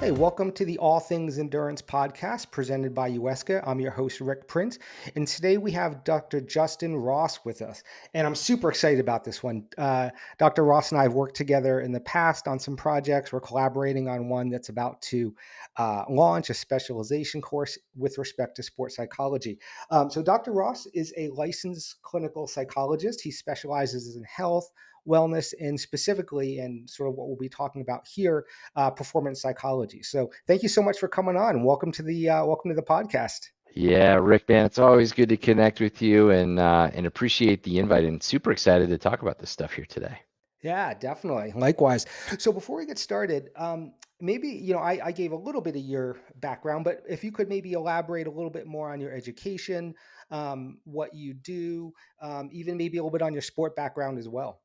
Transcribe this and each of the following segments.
Hey, welcome to the All Things Endurance podcast presented by UESCA. I'm your host, Rick Prince, and today we have Dr. Justin Ross with us. And I'm super excited about this one. Dr. Ross and I have worked together in the past on some projects. We're collaborating on one that's about to launch a specialization course with respect to sports psychology. So, Dr. Ross is a licensed clinical psychologist. He specializes in health, wellness, and specifically, and sort of what we'll be talking about here, performance psychology. So thank you so much for coming on. Welcome to the podcast. Yeah, Rick, man, it's always good to connect with you and appreciate the invite and super excited to talk about this stuff here today. Yeah, definitely. Likewise. So before we get started, maybe I gave a little bit of your background, but if you could maybe elaborate a little bit more on your education, what you do, even maybe a little bit on your sport background as well.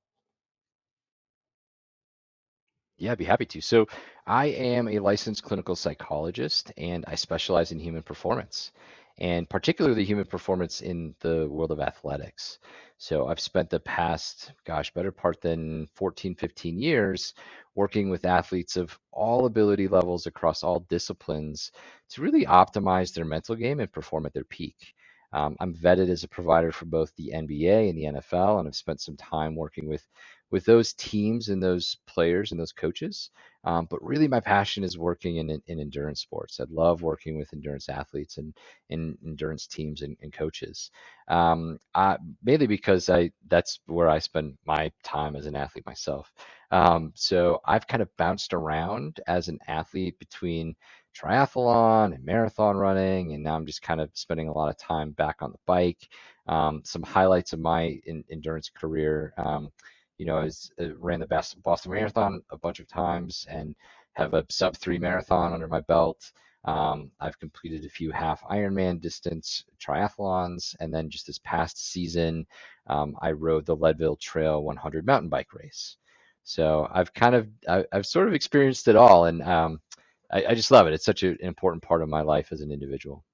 Yeah, I'd be happy to. So, I am a licensed clinical psychologist and I specialize in human performance and particularly human performance in the world of athletics. So, I've spent the past, gosh, better part than 14, 15 years working with athletes of all ability levels across all disciplines to really optimize their mental game and perform at their peak. I'm vetted as a provider for both the NBA and the NFL, and I've spent some time working with those teams and those players and those coaches. But really, my passion is working in endurance sports. I love working with endurance athletes and endurance teams and coaches. Mainly because I that's where I spend my time as an athlete myself. So I've kind of bounced around as an athlete between triathlon and marathon running, and now I'm just kind of spending a lot of time back on the bike. Some highlights of my endurance career. I ran the Boston Marathon a bunch of times and have a sub 3 marathon under my belt. I've completed a few half Ironman distance triathlons, and then just this past season, I rode the Leadville Trail 100 mountain bike race. So I've sort of experienced it all, and I just love it. It's such an important part of my life as an individual.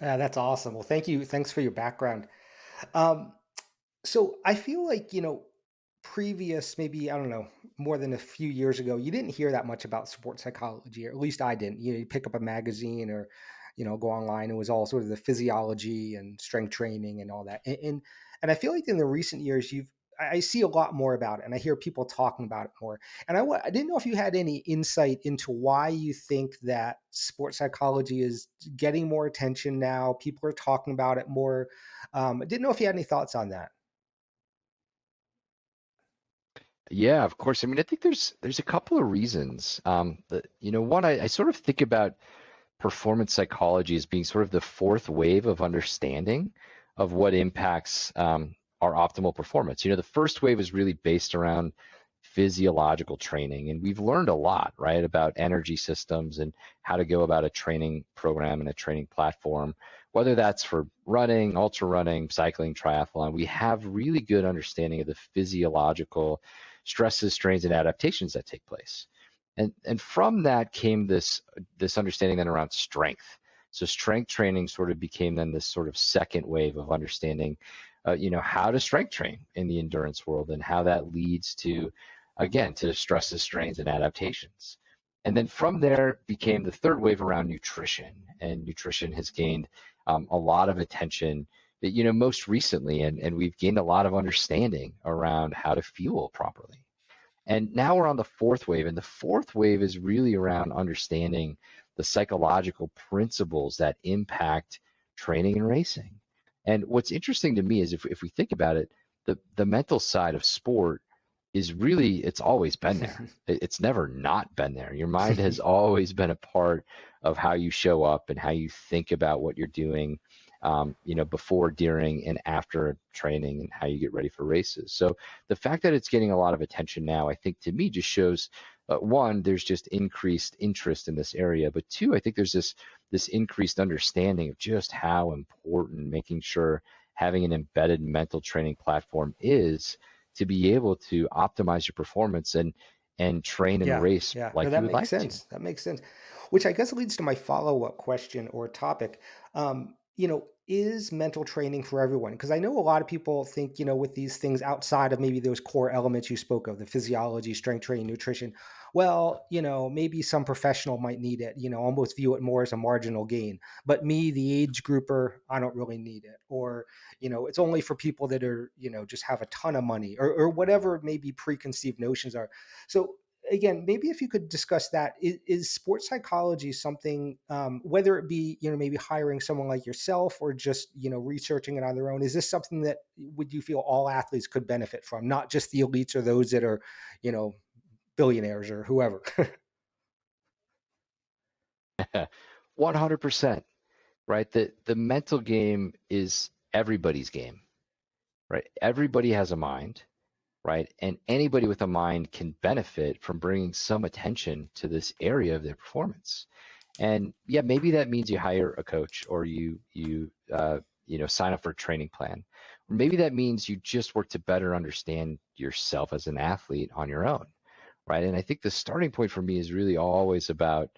Yeah, that's awesome. Well, thank you. Thanks for your background. Um, So I feel like, previous, maybe, I don't know, more than a few years ago, you didn't hear that much about sports psychology, or at least I didn't. You pick up a magazine or, go online. It was all sort of the physiology and strength training and all that. And I feel like in the recent years, I see a lot more about it and I hear people talking about it more. And I didn't know if you had any insight into why you think that sports psychology is getting more attention now. People are talking about it more. I didn't know if you had any thoughts on that. Yeah, of course. I mean, I think there's a couple of reasons. One, I sort of think about performance psychology as being sort of the fourth wave of understanding of what impacts our optimal performance. The first wave is really based around physiological training, and we've learned a lot, right, about energy systems and how to go about a training program and a training platform, whether that's for running, ultra running, cycling, triathlon. We have really good understanding of the physiological stresses, strains, and adaptations that take place. And from that came this understanding then around strength. So strength training sort of became then this sort of second wave of understanding, how to strength train in the endurance world and how that leads to, again, to stresses, strains, and adaptations. And then from there became the third wave around nutrition, and nutrition has gained a lot of attention. Most recently, and we've gained a lot of understanding around how to fuel properly. And now we're on the fourth wave, and the fourth wave is really around understanding the psychological principles that impact training and racing. And what's interesting to me is if we think about it, the mental side of sport is really, it's always been there. It's never not been there. Your mind has always been a part of how you show up and how you think about what you're doing, before, during, and after training and how you get ready for races. So the fact that it's getting a lot of attention now, I think to me just shows, one, there's just increased interest in this area, but two, I think there's this increased understanding of just how important making sure having an embedded mental training platform is to be able to optimize your performance and train and Yeah, race yeah. No, like you that would makes like to. sense. That makes sense. Which I guess leads to my follow-up question or topic. is mental training for everyone? Because I know a lot of people think, with these things outside of maybe those core elements you spoke of, the physiology, strength training, nutrition, well, maybe some professional might need it, almost view it more as a marginal gain. But me, the age grouper, I don't really need it. Or, it's only for people that are, just have a ton of money, or whatever maybe preconceived notions are. So again, maybe if you could discuss that, is sports psychology something, whether it be, maybe hiring someone like yourself or just, researching it on their own, is this something that would you feel all athletes could benefit from, not just the elites or those that are, you know, billionaires or whoever? 100%, right? The mental game is everybody's game, right? Everybody has a mind, right? And anybody with a mind can benefit from bringing some attention to this area of their performance. And yeah, maybe that means you hire a coach, or you sign up for a training plan. Or maybe that means you just work to better understand yourself as an athlete on your own, right? And I think the starting point for me is really always about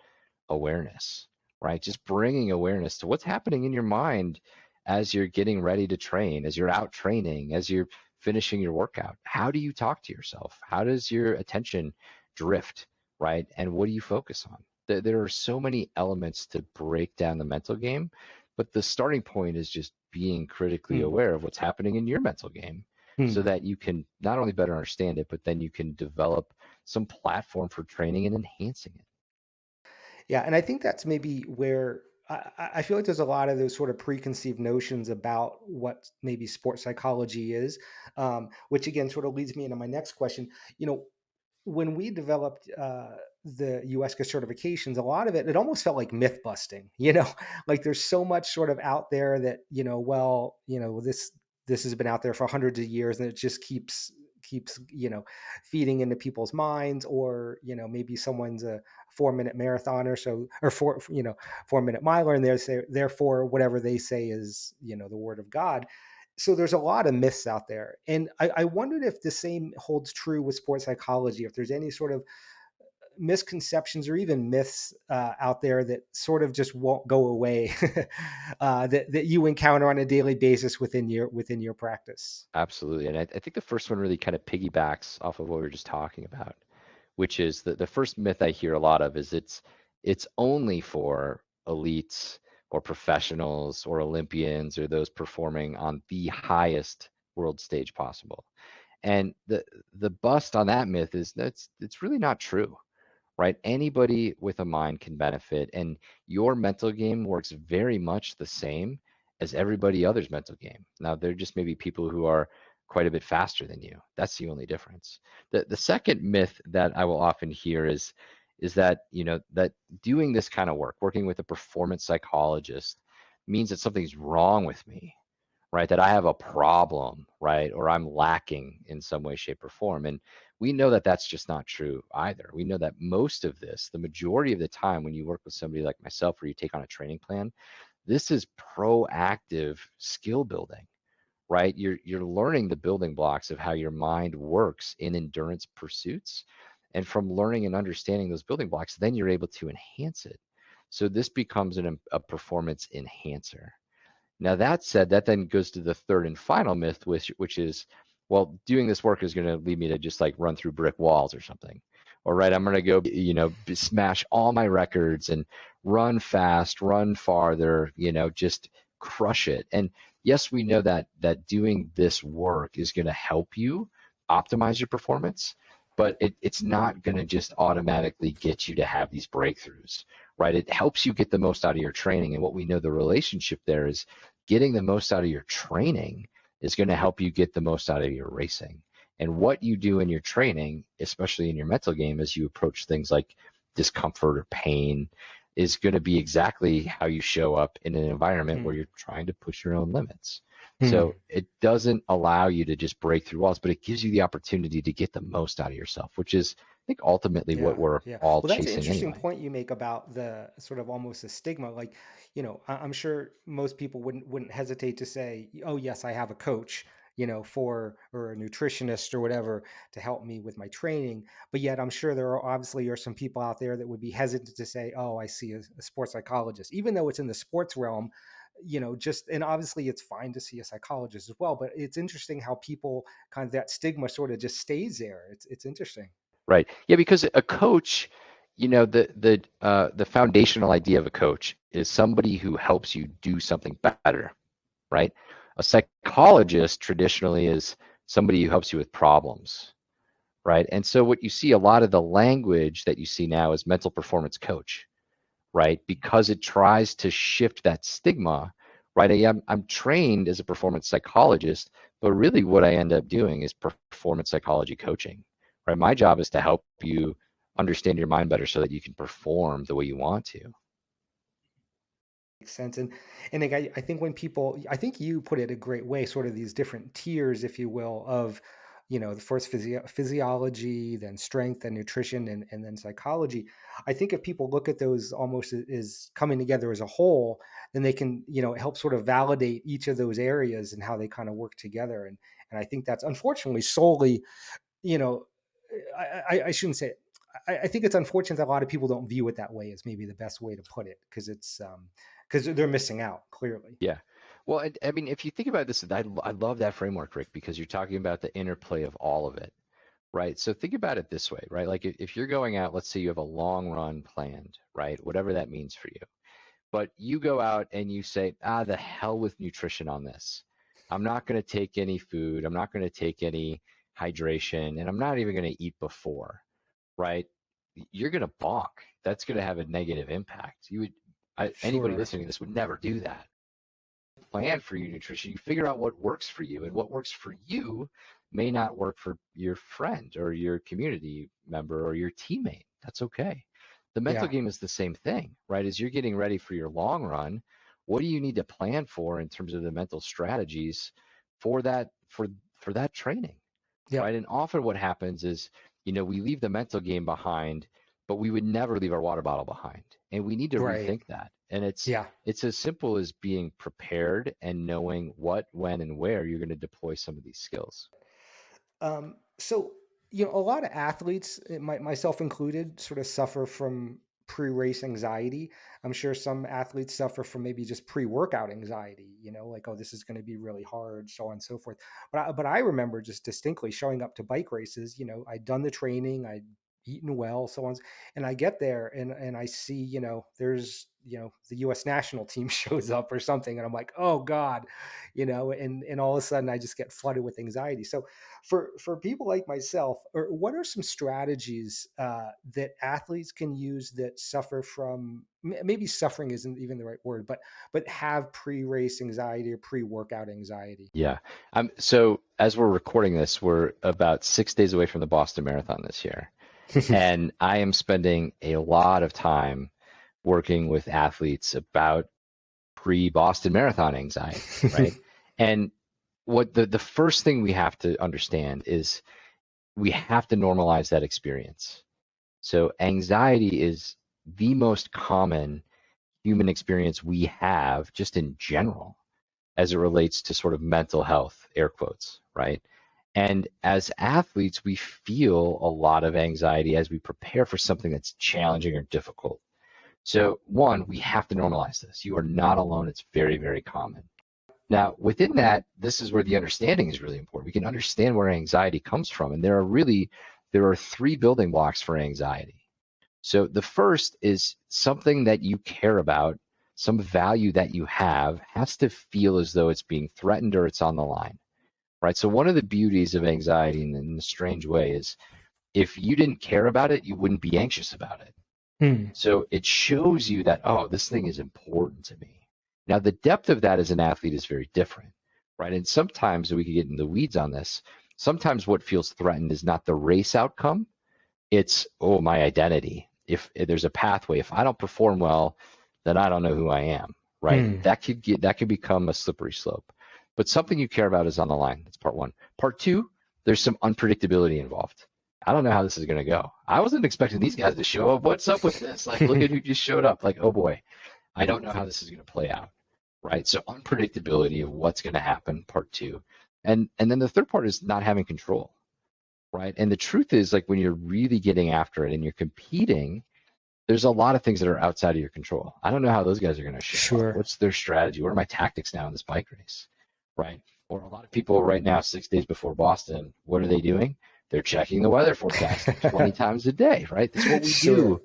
awareness, right? Just bringing awareness to what's happening in your mind as you're getting ready to train, as you're out training, as you're finishing your workout. How do you talk to yourself? How does your attention drift, right? And what do you focus on? There are so many elements to break down the mental game, but the starting point is just being critically Hmm. aware of what's happening in your mental game so Hmm. that you can not only better understand it, but then you can develop some platform for training and enhancing it. Yeah, and I think that's maybe where I feel like there's a lot of those sort of preconceived notions about what maybe sports psychology is, which again sort of leads me into my next question. You know, when we developed the USCA certifications, a lot of it almost felt like myth busting. Like there's so much sort of out there that well, this has been out there for hundreds of years, and it just keeps feeding into people's minds. Or maybe someone's a 4 minute marathoner, so or 4 minute miler, and therefore whatever they say is the word of God. So there's a lot of myths out there, and I wondered if the same holds true with sports psychology. If there's any sort of misconceptions or even myths out there that sort of just won't go away, that you encounter on a daily basis within your practice. Absolutely. And I think the first one really kind of piggybacks off of what we were just talking about, which is that the first myth I hear a lot of is it's only for elites or professionals or Olympians or those performing on the highest world stage possible. And the bust on that myth is that's it's really not true, right? Anybody with a mind can benefit, and your mental game works very much the same as everybody other's mental game. Now, there just may be people who are quite a bit faster than you. That's the only difference. The second myth that I will often hear is that that doing this kind of work, working with a performance psychologist, means that something's wrong with me, right? That I have a problem, right? Or I'm lacking in some way, shape, or form. And we know that that's just not true either. We know that most of this, the majority of the time, when you work with somebody like myself or you take on a training plan, this is proactive skill building, right? You're learning the building blocks of how your mind works in endurance pursuits. And from learning and understanding those building blocks, then you're able to enhance it. So this becomes a performance enhancer. Now, that said, that then goes to the third and final myth, which is, well, doing this work is going to lead me to just like run through brick walls or something. Or, right, I'm going to go, smash all my records and run fast, run farther, just crush it. And yes, we know that doing this work is going to help you optimize your performance, but it's not going to just automatically get you to have these breakthroughs, right? It helps you get the most out of your training. And what we know the relationship there is getting the most out of your training is going to help you get the most out of your racing. And what you do in your training, especially in your mental game, as you approach things like discomfort or pain, is going to be exactly how you show up in an environment where Hmm. you're trying to push your own limits. Hmm. So it doesn't allow you to just break through walls, but it gives you the opportunity to get the most out of yourself, which is, I think, ultimately what Yeah, we're yeah. all Well, that's an chasing interesting anyway. point you make about the sort of almost a stigma. Like, I'm sure most people wouldn't hesitate to say, "Oh, yes, I have a coach, for or a nutritionist or whatever to help me with my training." But yet, I'm sure there are some people out there that would be hesitant to say, "Oh, I see a sports psychologist," even though it's in the sports realm. just, and obviously it's fine to see a psychologist as well, but it's interesting how people kind of, that stigma sort of just stays there. It's interesting. Right. Yeah, because a coach, the foundational idea of a coach is somebody who helps you do something better, right? A psychologist traditionally is somebody who helps you with problems, right? And so what you see, a lot of the language that you see now is mental performance coach, right? Because it tries to shift that stigma, right? I'm trained as a performance psychologist, but really what I end up doing is performance psychology coaching, right? My job is to help you understand your mind better so that you can perform the way you want to. Makes sense. And like, I think when people, I think you put it a great way, sort of these different tiers, if you will, of, the first physiology, then strength and nutrition, and then psychology. I think if people look at those almost as coming together as a whole, then they can, help sort of validate each of those areas and how they kind of work together. And I think that's unfortunately solely, you know, I shouldn't say it. I think it's unfortunate that a lot of people don't view it that way, is maybe the best way to put it, because because they're missing out clearly. Yeah. Well, I mean, if you think about this, I love that framework, Rick, because you're talking about the interplay of all of it, right? So think about it this way, right? Like if you're going out, let's say you have a long run planned, right? Whatever that means for you. But you go out and you say, the hell with nutrition on this. I'm not going to take any food. I'm not going to take any hydration, and I'm not even going to eat before, right? You're going to bonk. That's going to have a negative impact. Anybody Sure. listening to this would never do that. Plan for your nutrition. You figure out what works for you, and what works for you may not work for your friend or your community member or your teammate. That's okay. The mental Yeah. game is the same thing, right? As you're getting ready for your long run, what do you need to plan for in terms of the mental strategies for that training, right? Yep. And often what happens is, we leave the mental game behind, but we would never leave our water bottle behind. And we need to Right. rethink that. And Yeah. it's as simple as being prepared and knowing what, when, and where you're going to deploy some of these skills. So, a lot of athletes, myself included, sort of suffer from pre-race anxiety. I'm sure some athletes suffer from maybe just pre-workout anxiety, like, oh, this is going to be really hard, so on and so forth. But I remember just distinctly showing up to bike races. I'd done the training, I'd eaten well, so on. And I get there and I see, there's, the US national team shows up or something. And I'm like, oh God, and all of a sudden I just get flooded with anxiety. So for people like myself, or what are some strategies that athletes can use that suffer from, maybe suffering isn't even the right word, but have pre-race anxiety or pre-workout anxiety? Yeah. So as we're recording this, we're about 6 days away from the Boston Marathon this year. And I am spending a lot of time working with athletes about pre-Boston Marathon anxiety, right? And what the first thing we have to understand is we have to normalize that experience. So anxiety is the most common human experience we have just in general as it relates to sort of mental health, air quotes, right? And as athletes, we feel a lot of anxiety as we prepare for something that's challenging or difficult. So, one, we have to normalize this. You are not alone. It's very, very common. Now, within that, this is where the understanding is really important. We can understand where anxiety comes from. And there are three building blocks for anxiety. So the first is something that you care about, some value that you have has to feel as though it's being threatened or it's on the line, right? So one of the beauties of anxiety in a strange way is if you didn't care about it, you wouldn't be anxious about it. Hmm. So it shows you that, oh, this thing is important to me. Now, the depth of that as an athlete is very different, right? And sometimes we could get in the weeds on this. Sometimes what feels threatened is not the race outcome, it's, oh, my identity. If there's a pathway, if I don't perform well, then I don't know who I am, right? Hmm. That could become a slippery slope. But something you care about is on the line. That's part one. Part two, there's some unpredictability involved. I don't know how this is going to go. I wasn't expecting these guys to show up. What's up with this? Like, look at who just showed up. Like, oh boy, I don't know how this is going to play out, right? So unpredictability of what's going to happen, part two. And then the third part is not having control, right? And the truth is, like, when you're really getting after it and you're competing, there's a lot of things that are outside of your control. I don't know how those guys are going to show up. Sure. What's their strategy? What are my tactics now in this bike race? Right? Or a lot of people right now, 6 days before Boston, what are they doing? They're checking the weather forecast 20 times a day, right? That's what we Sure. do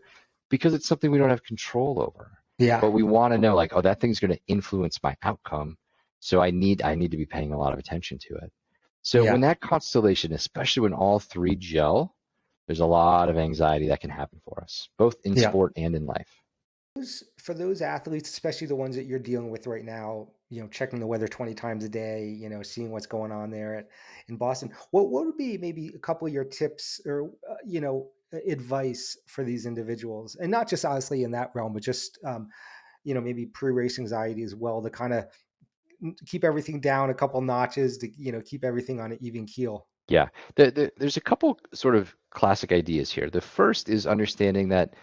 because it's something we don't have control over. Yeah. But we want to know like, oh, that thing's going to influence my outcome. So I need to be paying a lot of attention to it. So when Yeah. that constellation, especially when all three gel, there's a lot of anxiety that can happen for us, both in Yeah. sport and in life. For those athletes, especially the ones that you're dealing with right now, checking the weather 20 times a day, seeing what's going on there in Boston, what would be maybe a couple of your tips or, advice for these individuals? And not just honestly in that realm, but just, maybe pre-race anxiety as well to kind of keep everything down a couple notches to, keep everything on an even keel. Yeah, there's a couple sort of classic ideas here. The first is understanding that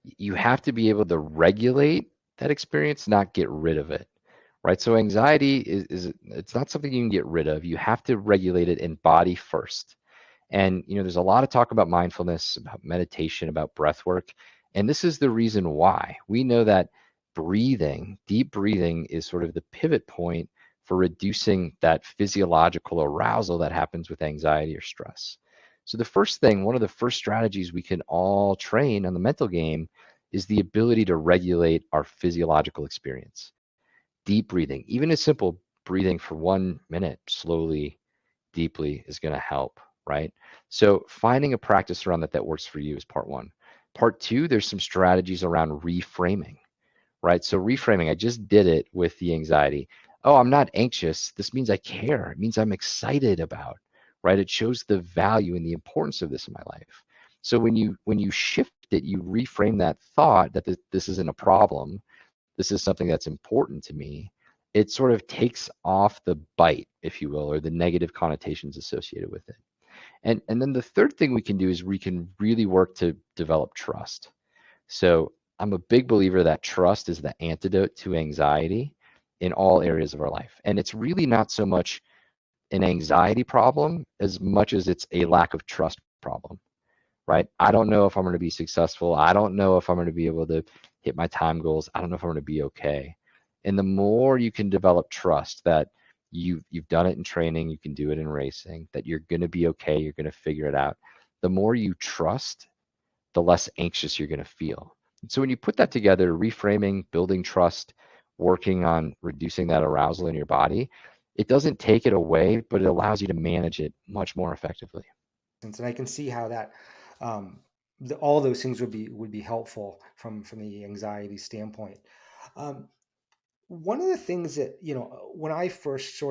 you have to be able to regulate that experience, not get rid of it, right? So anxiety is it's not something you can get rid of. You have to regulate it in body first. And there's a lot of talk about mindfulness, about meditation, about breath work. And this is the reason why. We know that breathing, deep breathing, is sort of the pivot point for reducing that physiological arousal that happens with anxiety or stress. So the first thing, one of the first strategies we can all train on the mental game is the ability to regulate our physiological experience. Deep breathing, even a simple breathing for 1 minute slowly, deeply is going to help, right? So finding a practice around that that works for you is part one. Part two, there's some strategies around reframing, right? So reframing, I just did it with the anxiety. Oh, I'm not anxious. This means I care. It means I'm excited about, right? It shows the value and the importance of this in my life. So when you shift it, you reframe that thought that this isn't a problem, this is something that's important to me, it sort of takes off the bite, if you will, or the negative connotations associated with it. And then the third thing we can do is we can really work to develop trust. So I'm a big believer that trust is the antidote to anxiety in all areas of our life. And it's really not so much an anxiety problem as much as it's a lack of trust problem, right? I don't know if I'm going to be successful. I don't know if I'm going to be able to hit my time goals. I don't know if I'm going to be okay. And the more you can develop trust that you've done it in training, you can do it in racing, that you're going to be okay, you're going to figure it out. The more you trust, the less anxious you're going to feel. And so when you put that together, reframing, building trust, working on reducing that arousal in your body, it doesn't take it away, but it allows you to manage it much more effectively. And I can see how that all those things would be helpful from the anxiety standpoint. Um, One of the things that when I first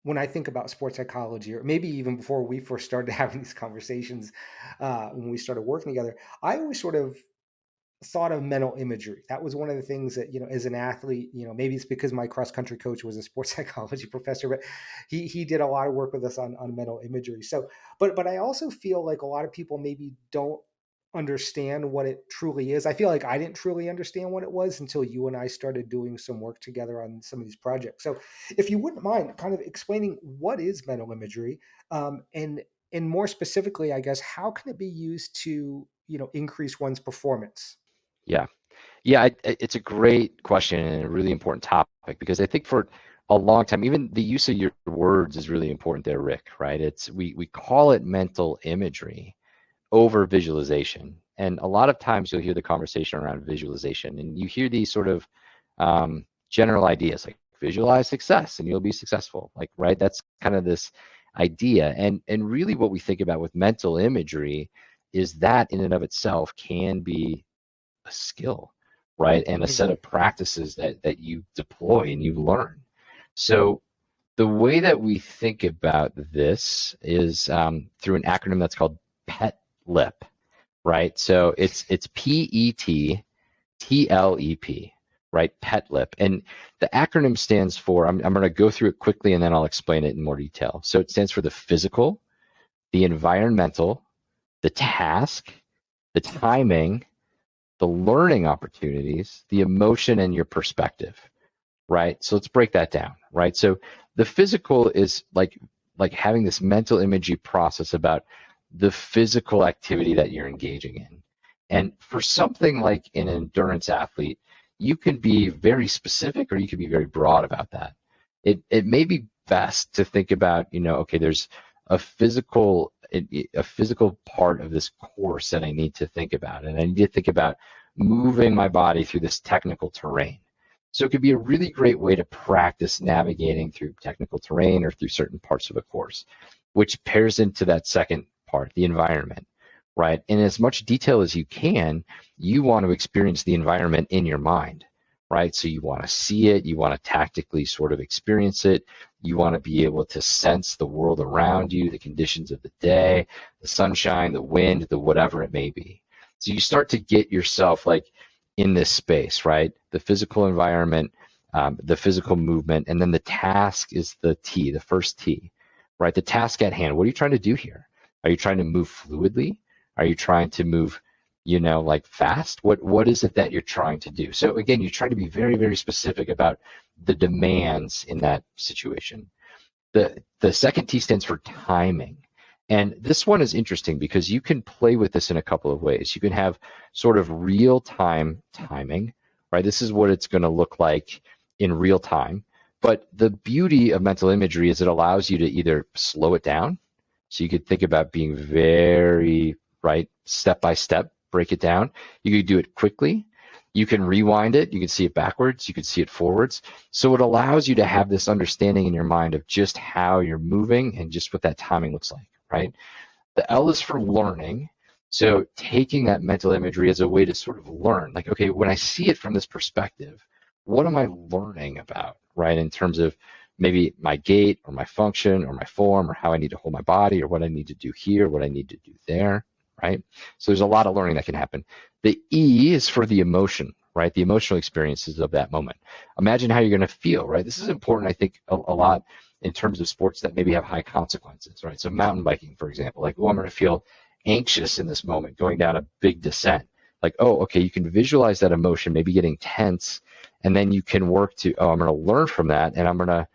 when I think about sports psychology, or maybe even before we first started having these conversations, when we started working together, I always sort of thought of mental imagery. That was one of the things that, as an athlete, maybe it's because my cross country coach was a sports psychology professor, but he did a lot of work with us on mental imagery. So, but I also feel like a lot of people maybe don't understand what it truly is. I feel like I didn't truly understand what it was until you and I started doing some work together on some of these projects. So, if you wouldn't mind kind of explaining what is mental imagery, and more specifically, I guess, how can it be used to, increase one's performance? Yeah. Yeah, it's a great question and a really important topic because I think for a long time, even the use of your words is really important there, Rick, right? It's we call it mental imagery over visualization. And a lot of times you'll hear the conversation around visualization and you hear these sort of general ideas like visualize success and you'll be successful. Like, right? That's kind of this idea. And really what we think about with mental imagery is that in and of itself can be a skill, right? And a set Mhm. of practices that you deploy and you learn. So the way that we think about this is through an acronym that's called PETLEP, right? So it's PETLEP, right? PETLEP. And the acronym stands for, I'm going to go through it quickly and then I'll explain it in more detail. So it stands for the physical, the environmental, the task, the timing, the learning opportunities, the emotion, and your perspective, right? So let's break that down, right? So the physical is like having this mental imagery process about the physical activity that you're engaging in. And for something like an endurance athlete, you can be very specific or you can be very broad about that. It may be best to think about, okay, there's a physical part of this course that I need to think about, and I need to think about moving my body through this technical terrain. So it could be a really great way to practice navigating through technical terrain or through certain parts of a course, which pairs into that second part, the environment, right? In as much detail as you can, you want to experience the environment in your mind, right? So you want to see it, you want to tactically sort of experience it, you want to be able to sense the world around you, the conditions of the day, the sunshine, the wind, the whatever it may be. So you start to get yourself like in this space, right? The physical environment, the physical movement, and then the task is the T, the first T, right? The task at hand. What are you trying to do here? Are you trying to move fluidly? Are you trying to move, like fast? What is it that you're trying to do? So again, you try to be very, very specific about the demands in that situation. The second T stands for timing. And this one is interesting because you can play with this in a couple of ways. You can have sort of real time timing, right? This is what it's going to look like in real time. But the beauty of mental imagery is it allows you to either slow it down. So you could think about being very, right, step by step, break it down. You could do it quickly. You can rewind it. You can see it backwards. You can see it forwards. So it allows you to have this understanding in your mind of just how you're moving and just what that timing looks like, right? The L is for learning. So taking that mental imagery as a way to sort of learn, like, okay, when I see it from this perspective, what am I learning about, right? In terms of maybe my gait or my function or my form or how I need to hold my body or what I need to do here, what I need to do there, right? So there's a lot of learning that can happen. The E is for the emotion, right? The emotional experiences of that moment. Imagine how you're going to feel, right? This is important, I think, a lot in terms of sports that maybe have high consequences, right? So mountain biking, for example, like, oh, I'm going to feel anxious in this moment going down a big descent. Like, oh, okay, you can visualize that emotion, maybe getting tense, and then you can work to, oh, I'm going to learn from that, and I'm going to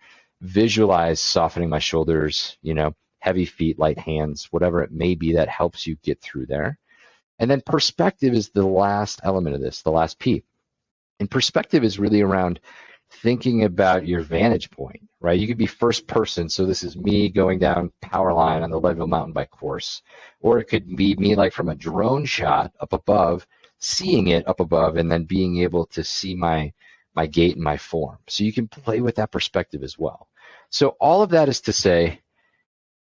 visualize softening my shoulders, heavy feet, light hands, whatever it may be that helps you get through there. And then perspective is the last element of this, the last P. And perspective is really around thinking about your vantage point, right? You could be first person. So this is me going down power line on the Leadville mountain bike course. Or it could be me like from a drone shot up above, seeing it up above and then being able to see my gait and my form. So you can play with that perspective as well. So all of that is to say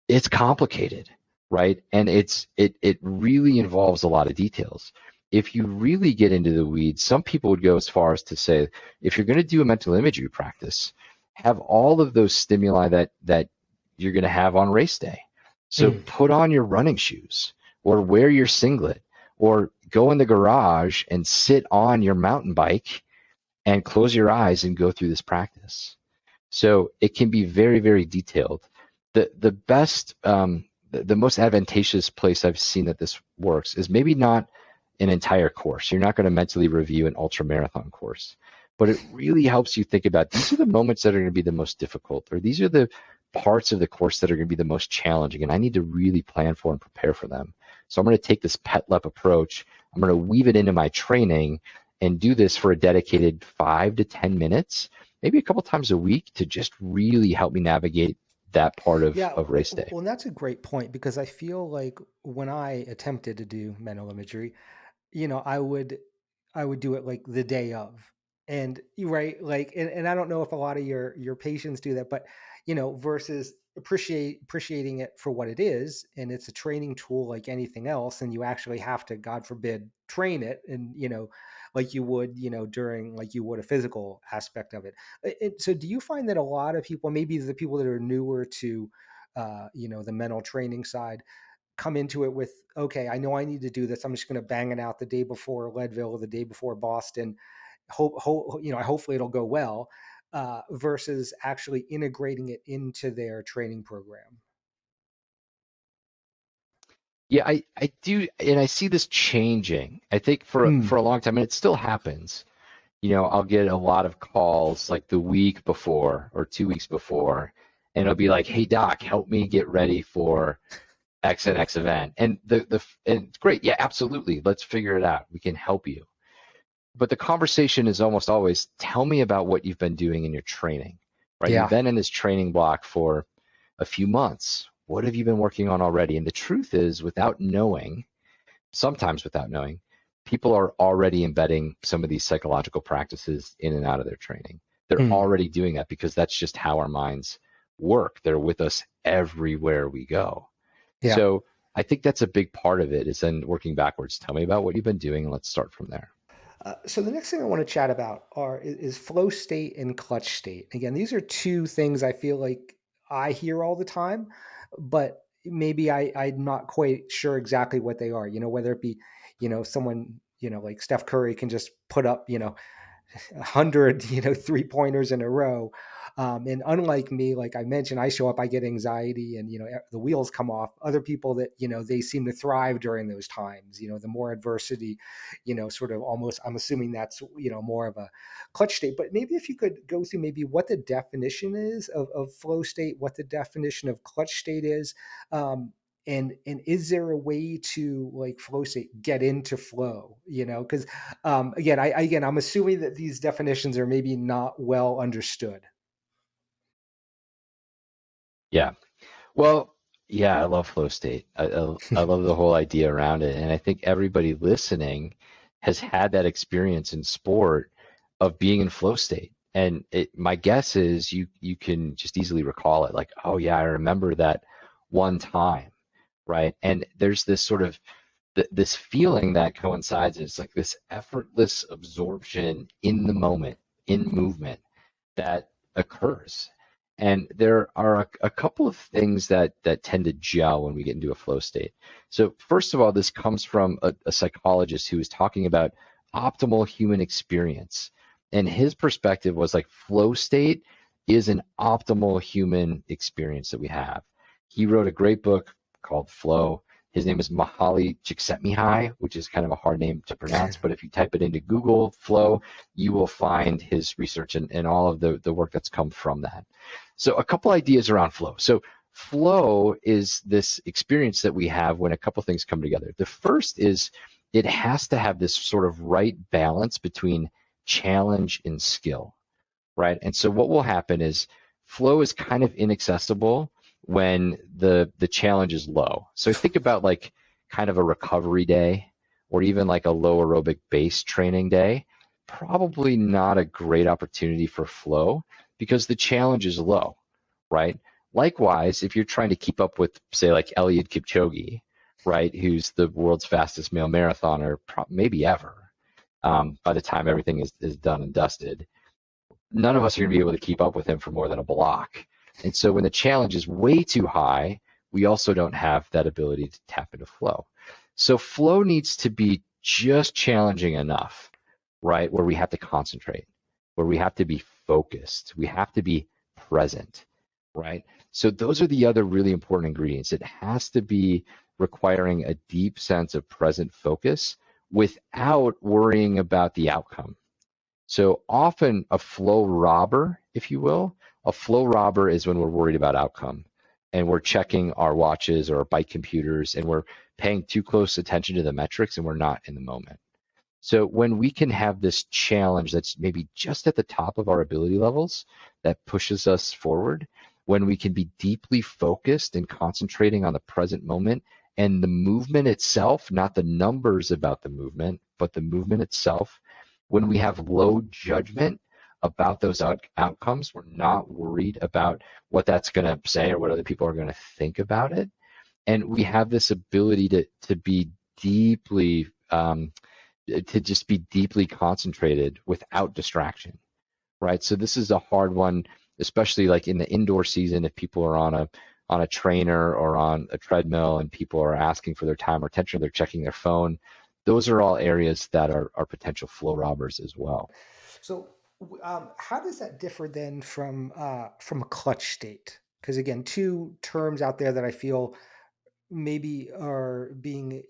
it's complicated, right? And it really involves a lot of details. If you really get into the weeds, some people would go as far as to say, if you're going to do a mental imagery practice, have all of those stimuli that you're going to have on race day. So Mm. put on your running shoes or wear your singlet or go in the garage and sit on your mountain bike and close your eyes and go through this practice. So it can be very, very detailed. The best, the most advantageous place I've seen that this works is maybe not an entire course. You're not going to mentally review an ultra marathon course, but it really helps you think about these are the moments that are going to be the most difficult, or these are the parts of the course that are going to be the most challenging, and I need to really plan for and prepare for them. So I'm going to take this PETLEP approach. I'm going to weave it into my training and do this for a dedicated 5 to 10 minutes, maybe a couple times a week to just really help me navigate that part Yeah, of race day. well, and that's a great point because I feel like when I attempted to do mental imagery, I would do it like the day of. And right, like and I don't know if a lot of your patients do that, but versus appreciating it for what it is, and it's a training tool like anything else, and you actually have to, God forbid, train it and like you would, during like you would a physical aspect of it. So do you find that a lot of people, maybe the people that are newer to the mental training side, come into it with, okay, I know I need to do this. I'm just going to bang it out the day before Leadville or the day before Boston. Hopefully it'll go well, versus actually integrating it into their training program. Yeah, I do, and I see this changing. I think for Mm. a long time, and it still happens. I'll get a lot of calls like the week before or 2 weeks before, and it'll be like, "Hey doc, help me get ready for X and X event. And and it's great. Yeah, absolutely. Let's figure it out. We can help you. But the conversation is almost always, tell me about what you've been doing in your training, right? You've Yeah. been in this training block for a few months. What have you been working on already? And the truth is, without knowing, sometimes without knowing, people are already embedding some of these psychological practices in and out of their training. They're Hmm. already doing that because that's just how our minds work. They're with us everywhere we go. Yeah. So I think that's a big part of it is then working backwards. Tell me about what you've been doing and let's start from there. So the next thing I want to chat about is flow state and clutch state. Again, these are two things I feel like I hear all the time, but maybe I'm not quite sure exactly what they are. Whether it be, someone, like Steph Curry can just put up, 100 3 pointers in a row, and unlike me, like I mentioned, I show up, I get anxiety, and the wheels come off. Other people, that they seem to thrive during those times. The more adversity, sort of, almost, I'm assuming that's more of a clutch state. But maybe if you could go through maybe what the definition is of flow state, what the definition of clutch state is, and is there a way to, like, flow state, get into flow, because again, I'm assuming that these definitions are maybe not well understood. Yeah. Well, yeah, I love flow state. I love the whole idea around it. And I think everybody listening has had that experience in sport of being in flow state. And my guess is you can just easily recall it like, oh yeah, I remember that one time, right? And there's this sort of this feeling that coincides. It's like this effortless absorption in the moment, in movement that occurs. And there are a couple of things that tend to gel when we get into a flow state. So first of all, this comes from a psychologist who was talking about optimal human experience. And his perspective was like flow state is an optimal human experience that we have. He wrote a great book called Flow. His name is Mahali Csikszentmihalyi, which is kind of a hard name to pronounce, but if you type it into Google Flow, you will find his research and all of the work that's come from that. So a couple ideas around flow. So flow is this experience that we have when a couple things come together. The first is it has to have this sort of right balance between challenge and skill, right? And so what will happen is flow is kind of inaccessible when the challenge is low. So think about like kind of a recovery day or even like a low aerobic base training day. Probably not a great opportunity for flow because the challenge is low, right? Likewise, if you're trying to keep up with, say, like Eliud Kipchoge, right, who's the world's fastest male marathoner, maybe ever, by the time everything is done and dusted, none of us are going to be able to keep up with him for more than a block. And so when the challenge is way too high, we also don't have that ability to tap into flow. So flow needs to be just challenging enough, right? Where we have to concentrate, where we have to be focused, we have to be present, right? So those are the other really important ingredients. It has to be requiring a deep sense of present focus without worrying about the outcome. So often a flow robber, if you will, a flow robber is when we're worried about outcome and we're checking our watches or our bike computers and we're paying too close attention to the metrics and we're not in the moment. So when we can have this challenge that's maybe just at the top of our ability levels that pushes us forward, when we can be deeply focused and concentrating on the present moment and the movement itself, not the numbers about the movement, but the movement itself, when we have low judgment about those outcomes, we're not worried about what that's going to say or what other people are going to think about it. And we have this ability to be deeply to just be deeply concentrated without distraction, right? So this is a hard one, especially like in the indoor season, if people are on a trainer or on a treadmill and people are asking for their time or attention, they're checking their phone. Those are all areas that are potential flow robbers as well. So, how does that differ then from a clutch state? Because again, two terms out there that I feel maybe are being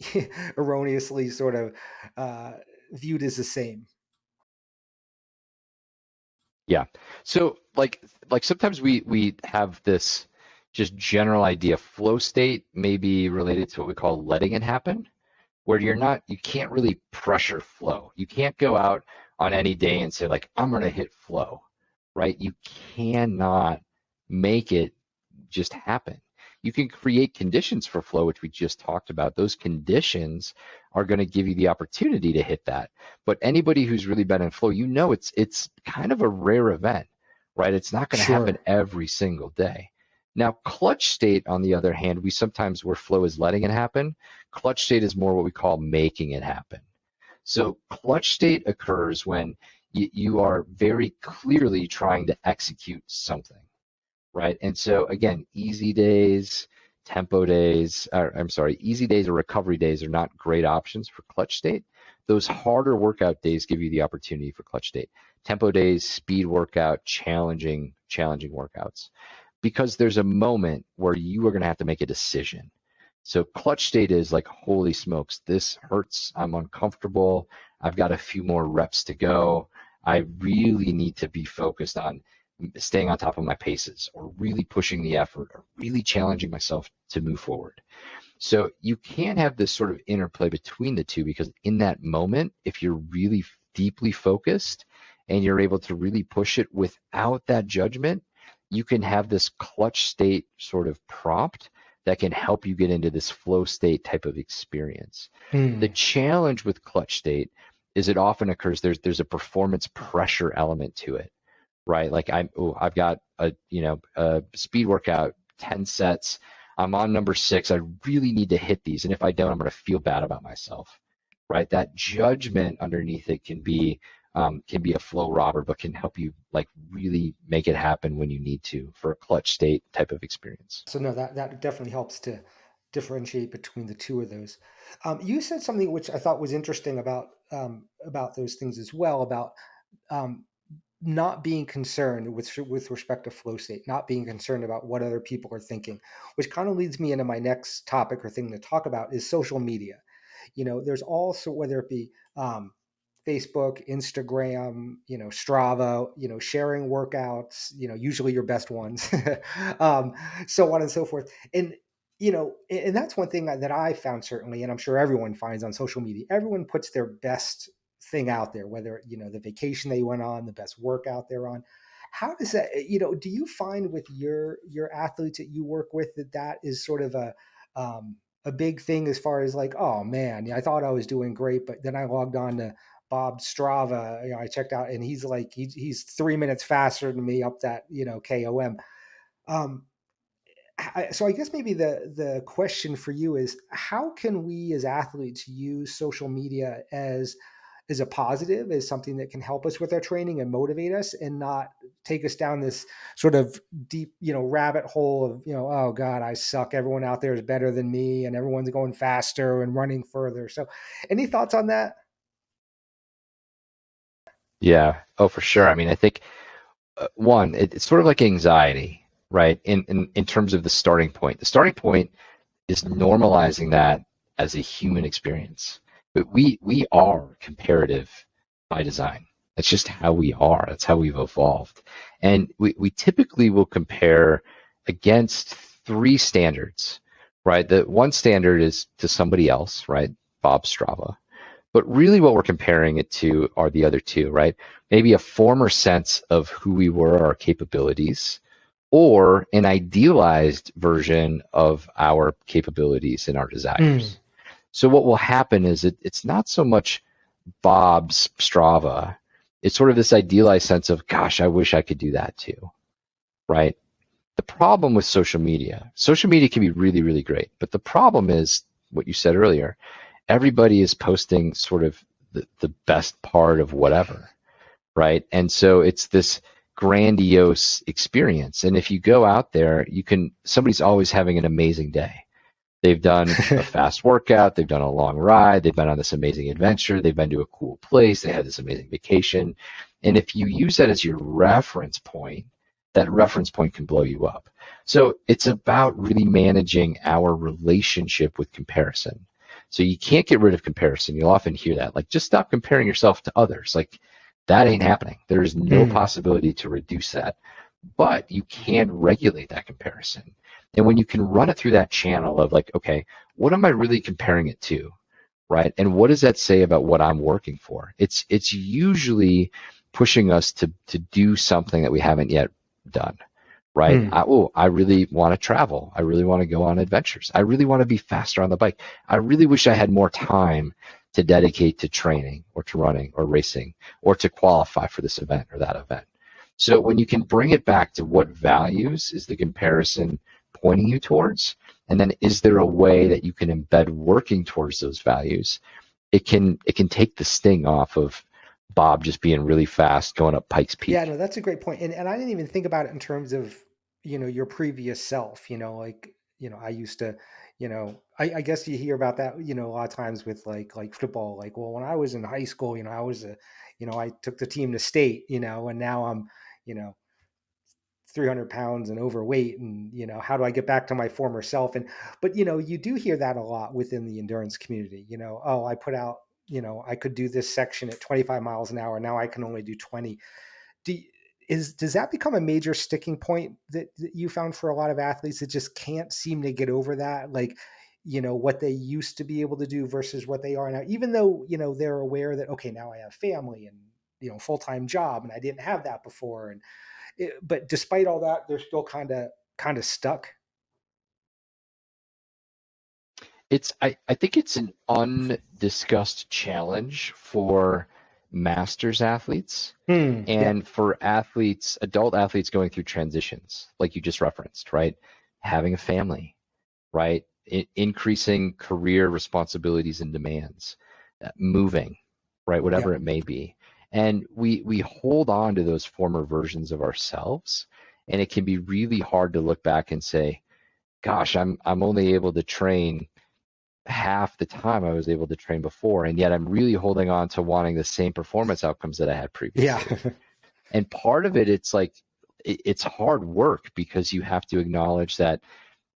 erroneously sort of uh, viewed as the same. Yeah. So like sometimes we have this. just general idea. Flow state may be related to what we call letting it happen, where you can't really pressure flow. You can't go out on any day and say, like, I'm going to hit flow, right? You cannot make it just happen. You can create conditions for flow, which we just talked about. Those conditions are going to give you the opportunity to hit that. But anybody who's really been in flow, it's kind of a rare event, right? It's not going to happen Sure. every single day. Now, clutch state, on the other hand, we sometimes where flow is letting it happen, clutch state is more what we call making it happen. So clutch state occurs when you are very clearly trying to execute something, right? And so again, easy days, tempo days, or, I'm sorry, easy days or recovery days are not great options for clutch state. Those harder workout days give you the opportunity for clutch state. Tempo days, speed workout, challenging workouts. Because there's a moment where you are going to have to make a decision. So clutch state is like, holy smokes, this hurts. I'm uncomfortable. I've got a few more reps to go. I really need to be focused on staying on top of my paces or really pushing the effort or really challenging myself to move forward. So you can have this sort of interplay between the two because in that moment, if you're really deeply focused and you're able to really push it without that judgment, you can have this clutch state sort of prompt that can help you get into this flow state type of experience. The Hmm. challenge with clutch state is it often occurs there's a performance pressure element to it, right? Like I've got a speed workout, 10 sets. I'm on number 6. I really need to hit these, and if I don't, I'm going to feel bad about myself, right? That judgment underneath it can be a flow robber, but can help you like really make it happen when you need to for a clutch state type of experience. So no, that definitely helps to differentiate between the two of those. You said something which I thought was interesting about those things as well, about um, not being concerned with respect to flow state, not being concerned about what other people are thinking, which kind of leads me into my next topic or thing to talk about is social media. There's also, whether it be Facebook, Instagram, Strava, sharing workouts, usually your best ones, um, so on and so forth. And that's one thing that I found, certainly, and I'm sure everyone finds on social media. Everyone puts their best thing out there, whether the vacation they went on, the best workout they're on. How does that, do you find with your athletes that you work with that is sort of a big thing, as far as like, oh man, yeah, I thought I was doing great, but then I logged on to Bob Strava, I checked out, and he's like, he's 3 minutes faster than me up that, KOM. Um, so I guess maybe the question for you is, how can we as athletes use social media as a positive, as something that can help us with our training and motivate us, and not take us down this sort of deep, rabbit hole of, oh God, I suck. Everyone out there is better than me, and everyone's going faster and running further. So, any thoughts on that? Yeah. Oh, for sure. I mean, I think one, it's sort of like anxiety, right? In terms of the starting point. The starting point is normalizing that as a human experience. But we are comparative by design. That's just how we are. That's how we've evolved. And we typically will compare against three standards, right? The one standard is to somebody else, right? Bob Strava. But really what we're comparing it to are the other two, right? Maybe a former sense of who we were, our capabilities, or an idealized version of our capabilities and our Mm. desires. So what will happen is it's not so much Bob's Strava. It's sort of this idealized sense of, gosh, I wish I could do that too, right? The problem with social media can be really, really great. But the problem is what you said earlier. Everybody is posting sort of the best part of whatever, right? And so it's this grandiose experience. And if you go out there, somebody's always having an amazing day. They've done a fast workout, they've done a long ride, they've been on this amazing adventure, they've been to a cool place, they had this amazing vacation. And if you use that as your reference point, that reference point can blow you up. So it's about really managing our relationship with comparison. So you can't get rid of comparison. You'll often hear that, like, just stop comparing yourself to others. Like, that ain't happening. There is no Mm. possibility to reduce that. but you can regulate that comparison. And when you can run it through that channel of like, okay, what am I really comparing it to? Right? And what does that say about what I'm working for? It's usually pushing us to do something that we haven't yet done. Right? Hmm. I really want to travel. I really want to go on adventures. I really want to be faster on the bike. I really wish I had more time to dedicate to training or to running or racing or to qualify for this event or that event. So when you can bring it back to what values is the comparison pointing you towards, and then is there a way that you can embed working towards those values, it can take the sting off of Bob just being really fast going up Pikes Yeah, Peak. no, that's a great point. And I didn't even think about it in terms of, your previous self, like, I used to, I guess you hear about that, a lot of times with like football, like, well, when I was in high school, I was I took the team to state, and now I'm, you know, 300 pounds and overweight, and how do I get back to my former self? And but you do hear that a lot within the endurance community. Oh, I put out, I could do this section at 25 miles an hour, now I can only do 20. do does that become a major sticking point that you found for a lot of athletes that just can't seem to get over that, like, what they used to be able to do versus what they are now, even though they're aware that, okay, now I have family and full-time job, and I didn't have that before, and but despite all that, they're still kind of stuck. I think it's an undiscussed challenge for masters athletes Yeah. and for athletes, adult athletes going through transitions, like you just referenced, right? Having a family, right? Increasing career responsibilities and demands, moving, right? Yeah. Whatever it may be. And we hold on to those former versions of ourselves, and it can be really hard to look back and say, gosh, I'm only able to train half the time I was able to train before, and yet I'm really holding on to wanting the same performance outcomes that I had Yeah. previously. And part of it, it's like it's hard work because you have to acknowledge that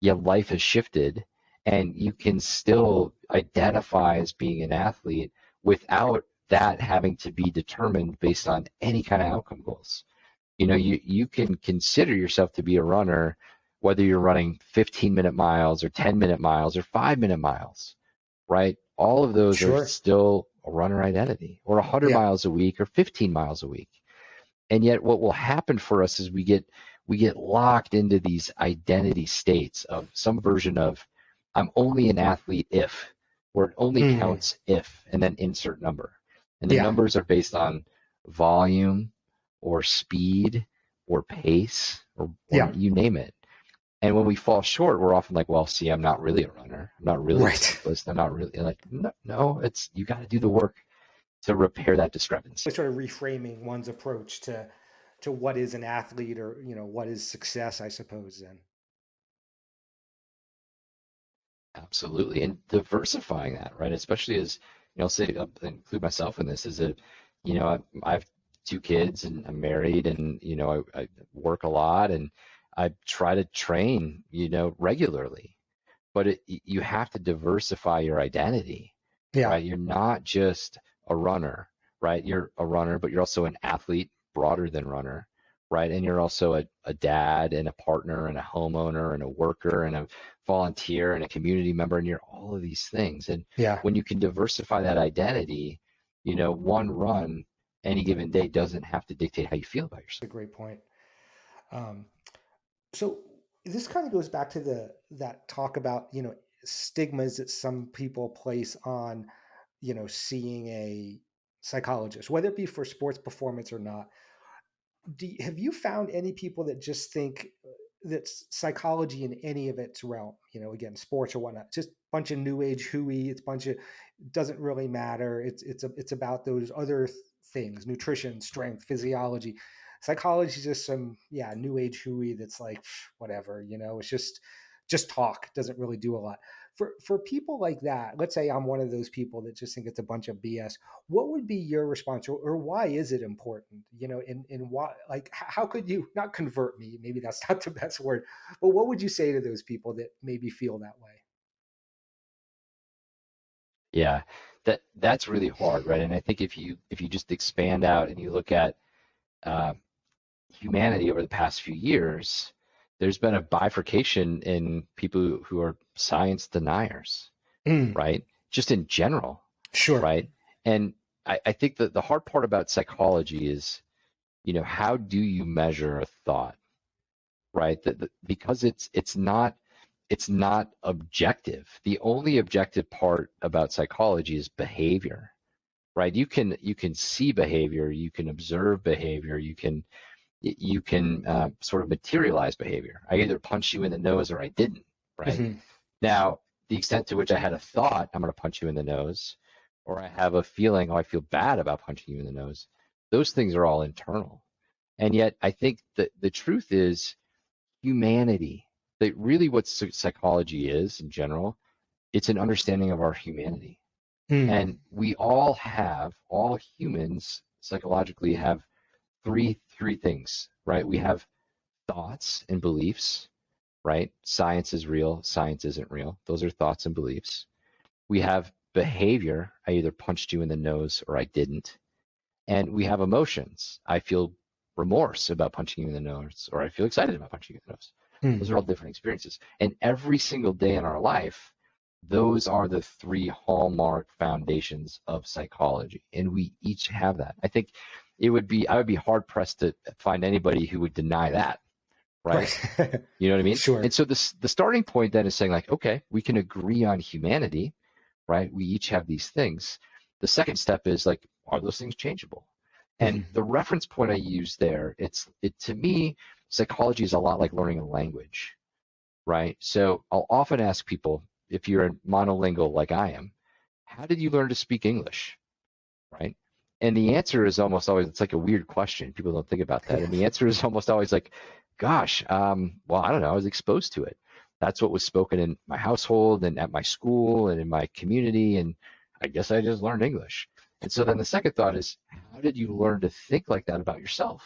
yeah, life has shifted, and you can still identify as being an athlete without that having to be determined based on any kind of outcome goals. You can consider yourself to be a runner, whether you're running 15-minute miles or 10-minute miles or 5-minute miles, right? All of those are Sure. still a runner identity, or 100 Yeah. miles a week or 15 miles a week. And yet what will happen for us is we get locked into these identity states of some version of I'm only an athlete if, or it only Hmm. counts if, and then insert number. And the Yeah. numbers are based on volume or speed or pace or Yeah. you name it. And when we fall short, we're often like, well, see, I'm not really a runner. I'm not really a Right. cyclist. I'm not really like, no, no, it's you got to do the work to repair that discrepancy. Sort of reframing one's approach to what is an athlete, or what is success, I suppose, then. Absolutely. And diversifying that, right? Especially as, I'll say, I'll include myself in this, is that, I have two kids and I'm married and, I work a lot and I try to train, regularly. But you have to diversify your identity, Yeah. right? You're not just a runner, right? You're a runner, but you're also an athlete, broader than runner, right? And you're also a dad and a partner and a homeowner and a worker and a volunteer and a community member, and you're all of these things. And Yeah. when you can diversify that identity, one run any given day doesn't have to dictate how you feel about yourself. A great point. Um, so this kind of goes back to the that talk about stigmas that some people place on seeing a psychologist, whether it be for sports performance or not. Have you found any people that just think that psychology in any of its realm, again, sports or whatnot, just a bunch of new age hooey, it's a bunch of, doesn't really matter. It's about those other things: nutrition, strength, physiology. Psychology is just some, yeah, new age hooey that's like, whatever, it's just talk, doesn't really do a lot. For people like that, let's say I'm one of those people that just think it's a bunch of BS. What would be your response, or why is it important, and why, like, how could you not convert me, maybe that's not the best word, but what would you say to those people that maybe feel that way? Yeah, that's really hard, right? And I think if you just expand out and you look at uh, humanity over the past few years, there's been a bifurcation in people who are science deniers, Mm, right? Just in general, sure. right? And I think that the hard part about psychology is, how do you measure a thought, right? Because it's not objective. The only objective part about psychology is behavior, right? You can see behavior, you can observe behavior, you can sort of materialize behavior. I either punched you in the nose or I didn't, right? Hmm. Now, the extent to which I had a thought, I'm going to punch you in the nose, or I have a feeling, oh, I feel bad about punching you in the nose, those things are all internal. And yet, I think that the truth is humanity. That really what psychology is in general, it's an understanding of our humanity. Mm, And all humans psychologically have three things, right? We have thoughts and beliefs, right? Science is real, science isn't real. Those are thoughts and beliefs. We have behavior. I either punched you in the nose or I didn't. And we have emotions. I feel remorse about punching you in the nose, or I feel excited about punching you in the nose. Those mm, are all different experiences. And every single day in our life, those are the three hallmark foundations of psychology. And we each have that. I would be hard pressed to find anybody who would deny that, right? right. You know what I mean? Sure. And so the starting point then is saying like, okay, we can agree on humanity, right? We each have these things. The second step is like, are those things changeable? And Hmm. the reference point I use there, it to me, psychology is a lot like learning a language, right? So I'll often ask people, if you're monolingual like I am, how did you learn to speak English, right? And the answer is almost always, it's like a weird question. People don't think about that. Yeah. And the answer is almost always like, gosh, well, I don't know. I was exposed to it. That's what was spoken in my household and at my school and in my community. And I guess I just learned English. And so then the second thought is, how did you learn to think like that about yourself?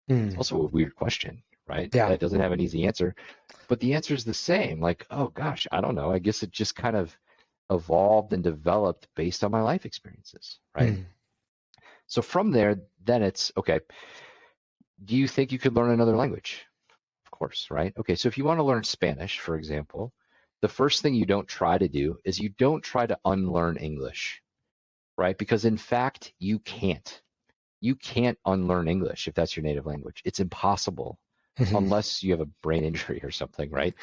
It's Mm, also a weird question, right? yeah. That doesn't have an easy answer, but the answer is the same. Like, oh gosh, I don't know. I guess it just kind of evolved and developed based on my life experiences, right? Mm, So from there, then it's okay, do you think you could learn another language? Of course, right? Okay, so if you want to learn Spanish, for example, the first thing you don't try to do is you don't try to unlearn English, right? Because in fact, you can't. You can't unlearn English if that's your native language. It's impossible mhm. unless you have a brain injury or something, right?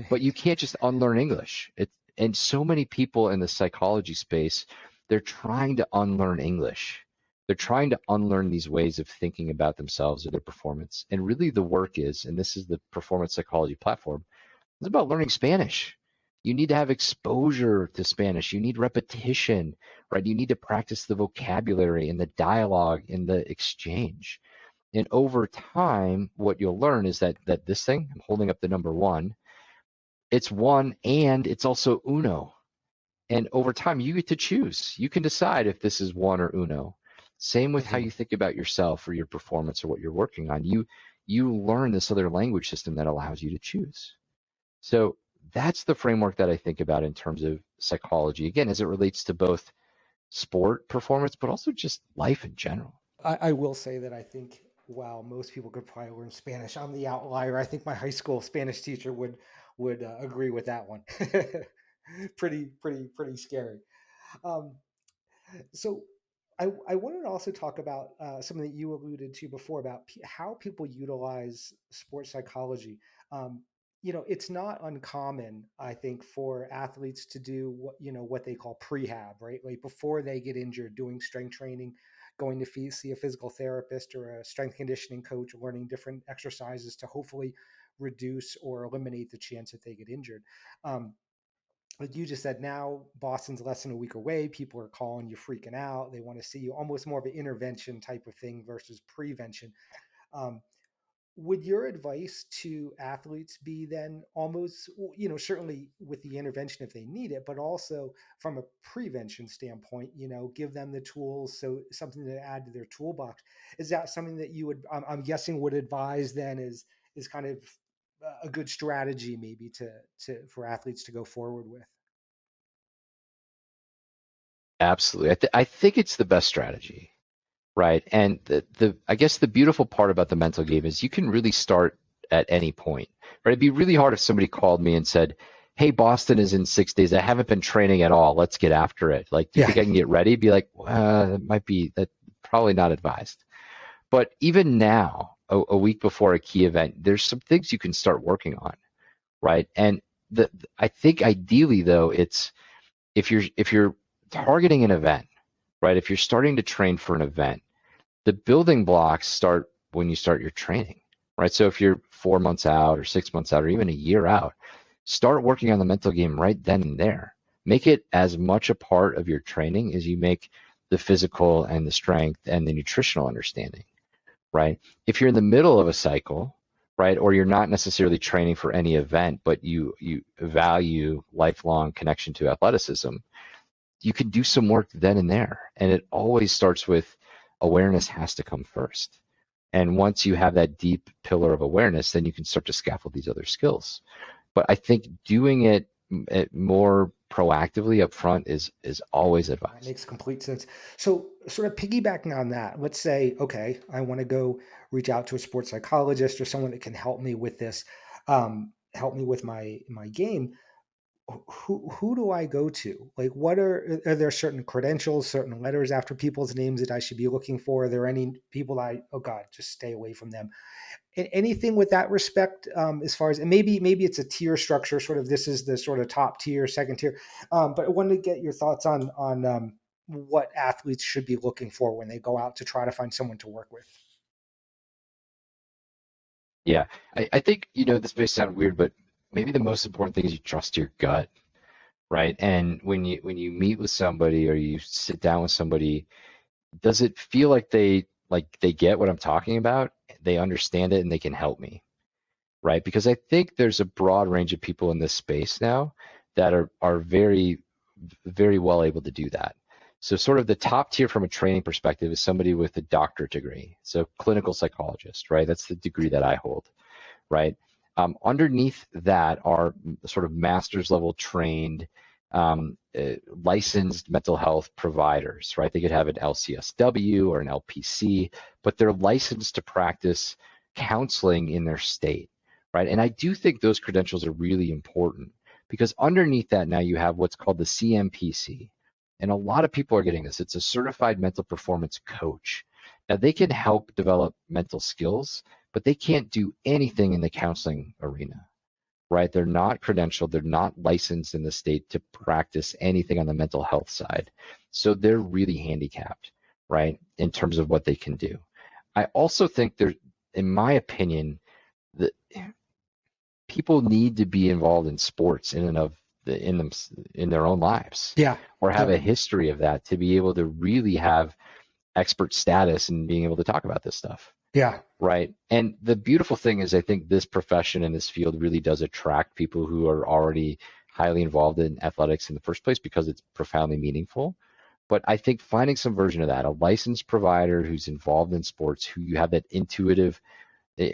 But you can't just unlearn English. And so many people in the psychology space, they're trying to unlearn English. They're trying to unlearn these ways of thinking about themselves or their performance. And really the work is, and this is the performance psychology platform, it's about learning Spanish. You need to have exposure to Spanish. You need repetition, right? You need to practice the vocabulary and the dialogue and the exchange. And over time, what you'll learn is that this thing, I'm holding up the number one, it's one and it's also uno. And over time, you get to choose. You can decide if this is one or uno. Same with how Mhm. you think about yourself or your performance or what you're working on. You learn this other language system that allows you to choose. So that's the framework that I think about in terms of psychology, again, as it relates to both sport performance, but also just life in general. I will say that I think while most people could probably learn Spanish, I'm the outlier. I think my high school Spanish teacher would agree with that one. Pretty scary. Um, So I wanted to also talk about something that you alluded to before about how people utilize sports psychology. Um, it's not uncommon, I think, for athletes to do what they call prehab, right? Like before they get injured, doing strength training, going to see a physical therapist or a strength conditioning coach, learning different exercises to hopefully reduce or eliminate the chance that they get injured. Um, like you just said, now Boston's less than a week away. People are calling you freaking out. They want to see you, almost more of an intervention type of thing versus prevention. Um, would your advice to athletes be then almost, certainly with the intervention if they need it, but also from a prevention standpoint, give them the tools, so something to add to their toolbox? Is that something that you would, I'm guessing, would advise then is kind of a good strategy maybe to for athletes to go forward with? Absolutely. I think it's the best strategy. right? And the I guess the beautiful part about the mental game is you can really start at any point, right? It'd be really hard if somebody called me and said, "Hey, Boston is in 6 days. I haven't been training at all. Let's get after it. Like, do you Yeah. think I can get ready?" Be like, that might be that probably not advised. But even now, a week before a key event, there's some things you can start working on, right? And I think ideally though, it's if you're targeting an event, right? If you're starting to train for an event, the building blocks start when you start your training, right? So if you're 4 months out or 6 months out or even a year out, start working on the mental game right then and there. Make it as much a part of your training as you make the physical and the strength and the nutritional understanding, right? If you're in the middle of a cycle, right, or you're not necessarily training for any event, but you value lifelong connection to athleticism, you can do some work then and there. And it always starts with awareness has to come first. And once you have that deep pillar of awareness, then you can start to scaffold these other skills. But I think doing it more proactively up front is always That advised. makes complete sense. So, sort of piggybacking on that, let's say, okay, I want to go reach out to a sports psychologist or someone that can help me with this, help me with my game. Who do I go to? Like, what are there certain credentials, certain letters after people's names that I should be looking for? Are there any people oh God, just stay away from them? Anything with that respect, as far as, and maybe it's a tier structure, sort of this is the sort of top tier, second tier, but I wanted to get your thoughts on what athletes should be looking for when they go out to try to find someone to work with. Yeah, I think, this may sound weird, but maybe the most important thing is you trust your gut, right? And when you meet with somebody or you sit down with somebody, does it feel like they get what I'm talking about? They understand it and they can help me, right? Because I think there's a broad range of people in this space now that are very, very well able to do that. So sort of the top tier from a training perspective is somebody with a doctorate degree. So clinical psychologist, right? That's the degree that I hold, right? Underneath that are sort of master's level trained, licensed mental health providers, right? They could have an LCSW or an LPC, but they're licensed to practice counseling in their state, right? And I do think those credentials are really important because underneath that now you have what's called the CMPC. And a lot of people are getting this. It's a certified mental performance coach. Now they can help develop mental skills, but they can't do anything in the counseling arena, right? They're not credentialed, they're not licensed in the state to practice anything on the mental health side. So they're really handicapped, right, in terms of what they can do. I also think there, in my opinion, that people need to be involved in sports in and of in them in their own lives Yeah. or have Yep. a history of that to be able to really have expert status and being able to talk about this stuff. Yeah. Right. And the beautiful thing is, I think this profession and this field really does attract people who are already highly involved in athletics in the first place because it's profoundly meaningful. But I think finding some version of that, a licensed provider who's involved in sports, who you have that intuitive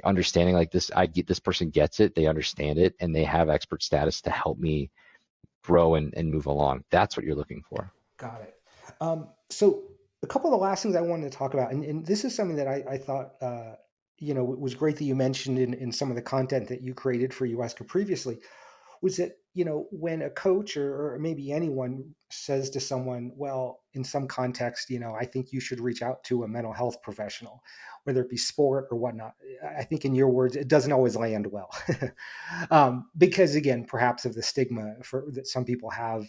understanding, like this, I get this person gets it, they understand it, and they have expert status to help me grow and move along. That's what you're looking for. Got it. So a couple of the last things I wanted to talk about, and this is something that I thought, it was great that you mentioned in some of the content that you created for USCA previously, was that, when a coach or maybe anyone says to someone, well, in some context, I think you should reach out to a mental health professional, whether it be sport or whatnot. I think in your words, it doesn't always land well. Because again, perhaps of the stigma that some people have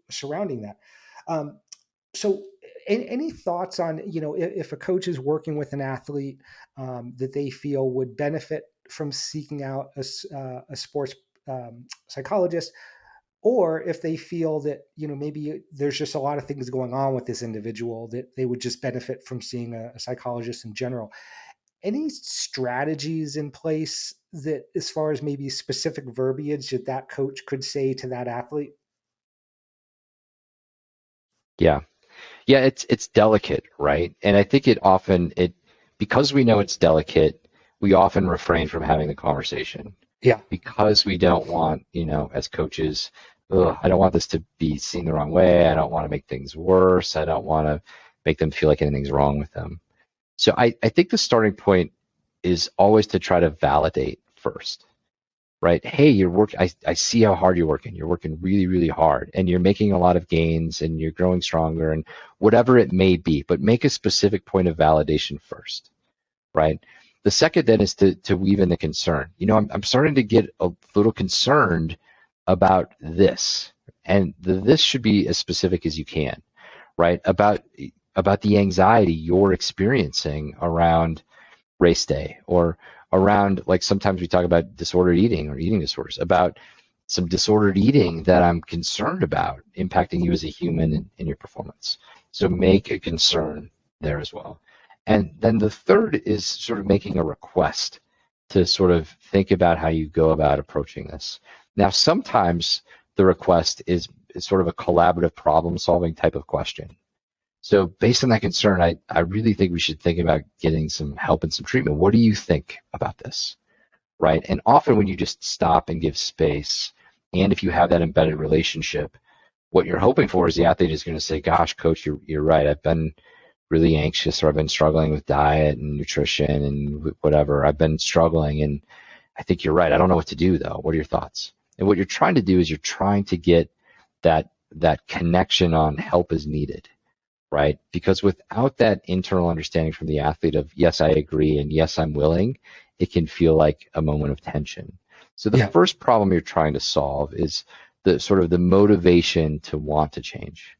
surrounding that. Um, so any thoughts on, if a coach is working with an athlete that they feel would benefit from seeking out a sports psychologist, or if they feel that, maybe there's just a lot of things going on with this individual that they would just benefit from seeing a psychologist in general? Any strategies in place that, as far as maybe specific verbiage that coach could say to that athlete? Yeah. Yeah, it's delicate, right? And I think it often it because we know it's delicate, we often refrain from having the conversation Yeah. because we don't want, as coaches, I don't want this to be seen the wrong way. I don't want to make things worse. I don't want to make them feel like anything's wrong with them. So I think the starting point is always to try to validate first, right? Hey, I see how hard you're working. You're working really, really hard and you're making a lot of gains and you're growing stronger and whatever it may be, but make a specific point of validation first, right? The second then is to weave in the concern. I'm starting to get a little concerned about this. And this should be as specific as you can, right? About the anxiety you're experiencing around race day or around, like, sometimes we talk about disordered eating or eating disorders, about some disordered eating that I'm concerned about impacting you as a human in your performance. So make a concern there as well. And then the third is sort of making a request to sort of think about how you go about approaching this. Now, sometimes the request is sort of a collaborative problem solving type of question. So based on that concern, I really think we should think about getting some help and some treatment. What do you think about this? Right? And often when you just stop and give space, and if you have that embedded relationship, what you're hoping for is the athlete is going to say, gosh, coach, you're right. I've been really anxious, or I've been struggling with diet and nutrition and whatever. I've been struggling, and I think you're right. I don't know what to do, though. What are your thoughts? And what you're trying to do is you're trying to get that connection on help is needed, right? Because without that internal understanding from the athlete of, yes, I agree, and yes, I'm willing, it can feel like a moment of tension. So the Yeah. first problem you're trying to solve is the sort of the motivation to want to change,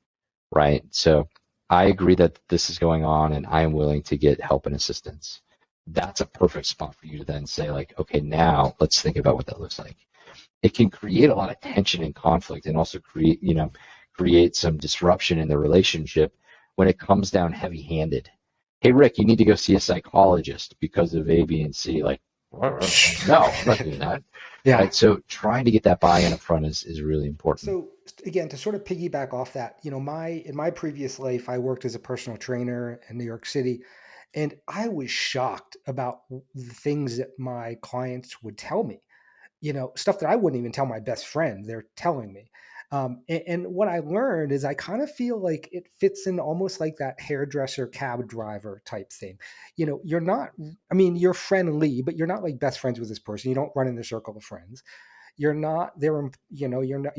right? So I agree that this is going on and I am willing to get help and assistance. That's a perfect spot for you to then say, like, okay, now let's think about what that looks like. It can create a lot of tension and conflict, and also create some disruption in the relationship when it comes down heavy-handed. Hey, Rick, you need to go see a psychologist because of A, B, and C. Like, no, I'm not doing that. Yeah. Right. So trying to get that buy-in up front is really important. So again, to sort of piggyback off that, in my previous life, I worked as a personal trainer in New York City, and I was shocked about the things that my clients would tell me. Stuff that I wouldn't even tell my best friend. They're telling me. And what I learned is I kind of feel like it fits in almost like that hairdresser cab driver type thing. You're not, I mean, you're friendly, but you're not like best friends with this person. You don't run in the circle of friends. You're not there, you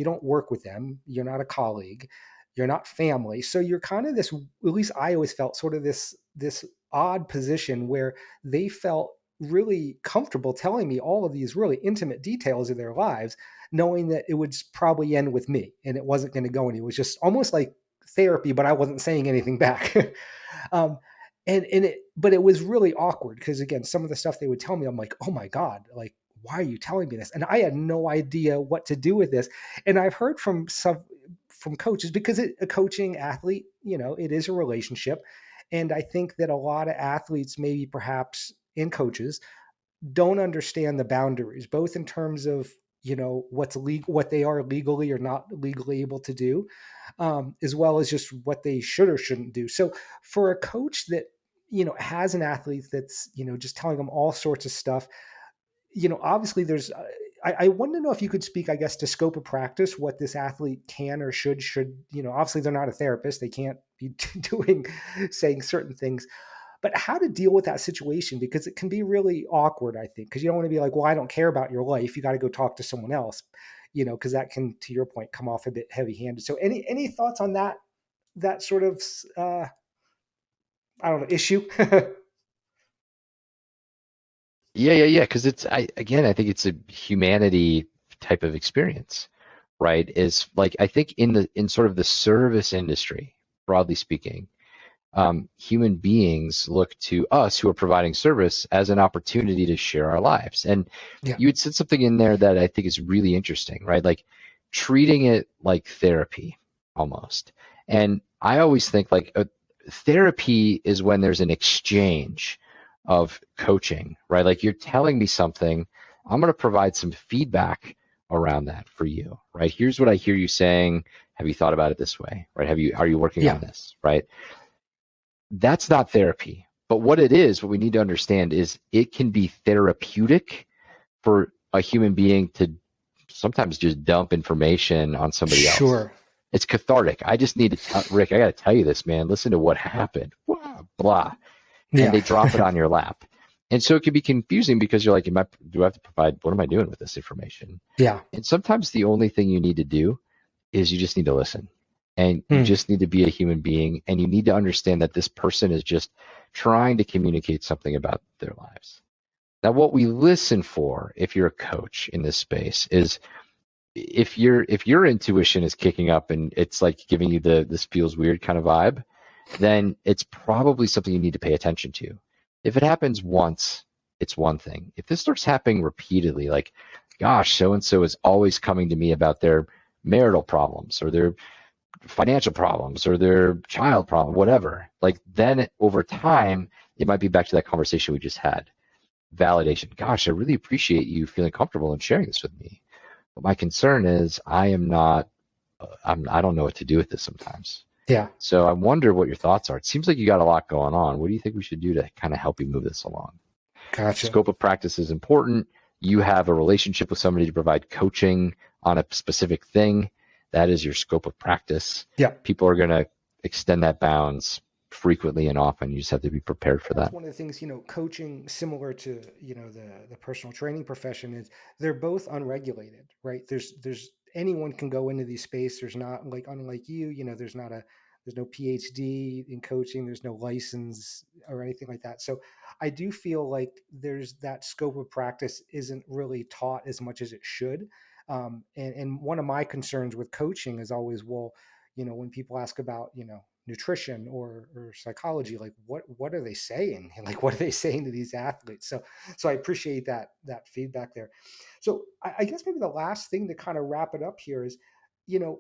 don't work with them. You're not a colleague. You're not family. So you're kind of this, at least I always felt sort of this odd position where they felt really comfortable telling me all of these really intimate details of their lives, knowing that it would probably end with me and it wasn't going to go anywhere. It was just almost like therapy, but I wasn't saying anything back. um, but it was really awkward because again, some of the stuff they would tell me, I'm like, oh my God, like, why are you telling me this? And I had no idea what to do with this. And I've heard from coaches, because a coaching athlete, it is a relationship. And I think that a lot of athletes, maybe perhaps in coaches, don't understand the boundaries, both in terms of what's legal, what they are legally or not legally able to do, as well as just what they should or shouldn't do. So for a coach that has an athlete that's just telling them all sorts of stuff, obviously there's. I want to know if you could speak, I guess, to scope of practice, what this athlete can or should. Obviously they're not a therapist; they can't be saying certain things, but how to deal with that situation, because it can be really awkward, I think, because you don't want to be like, well, I don't care about your life. You got to go talk to someone else, because that can, to your point, come off a bit heavy handed. So any thoughts on that sort of, I don't know, issue? Yeah. Because I think it's a humanity type of experience, right? Is like, I think in sort of the service industry, broadly speaking, human beings look to us who are providing service as an opportunity to share our lives. And Yeah. you had said something in there that I think is really interesting, right? Like treating it like therapy almost. And I always think like therapy is when there's an exchange of coaching, right? Like you're telling me something, I'm going to provide some feedback around that for you, right? Here's what I hear you saying. Have you thought about it this way, right? Are you working on Yeah. this, right? That's not therapy. But what it is, what we need to understand is it can be therapeutic for a human being to sometimes just dump information on somebody else, Sure. It's cathartic. I just need to tell Rick, I got to tell you this, man. Listen to what happened. Blah, blah. And Yeah. they drop it on your lap. And so it can be confusing because you're like, do I have to provide, what am I doing with this information? Yeah. And sometimes the only thing you need to do is you just need to listen. And you Mm. just need to be a human being. And you need to understand that this person is just trying to communicate something about their lives. Now, what we listen for, if you're a coach in this space, is if your intuition is kicking up and it's like giving you the this feels weird kind of vibe, then it's probably something you need to pay attention to. If it happens once, it's one thing. If this starts happening repeatedly, like, gosh, so and so is always coming to me about their marital problems or their financial problems or their child problem, whatever, like then over time, it might be back to that conversation we just had. Validation. Gosh, I really appreciate you feeling comfortable and sharing this with me. But my concern is I am not, I don't know what to do with this sometimes. Yeah. So I wonder what your thoughts are. It seems like you got a lot going on. What do you think we should do to kind of help you move this along? Gotcha. Scope of practice is important. You have a relationship with somebody to provide coaching on a specific thing. That is your scope of practice. Yeah. People are going to extend that bounds frequently and often. You just have to be prepared for That's that. one of the things, coaching similar to, the personal training profession is they're both unregulated, right? There's anyone can go into these space. There's not like, unlike there's no PhD in coaching, there's no license or anything like that. So I do feel like there's that scope of practice isn't really taught as much as it should. And one of my concerns with coaching is always, well, when people ask about, nutrition or psychology, like what are they saying? Like what are they saying to these athletes? So I appreciate that feedback there. So I guess maybe the last thing to kind of wrap it up here is, you know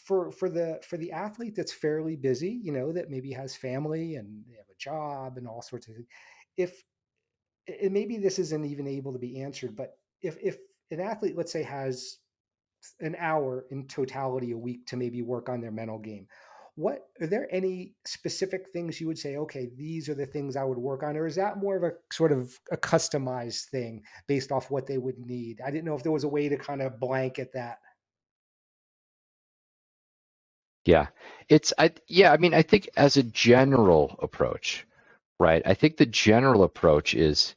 for the athlete that's fairly busy, that maybe has family and they have a job and all sorts of things. If and maybe this isn't even able to be answered, but if an athlete, let's say, has an hour in totality a week to maybe work on their mental game, what are there any specific things you would say, okay, these are the things I would work on? Or is that more of a sort of a customized thing based off what they would need? I didn't know if there was a way to kind of blanket that. Yeah. I mean, I think as a general approach, right? I think the general approach is,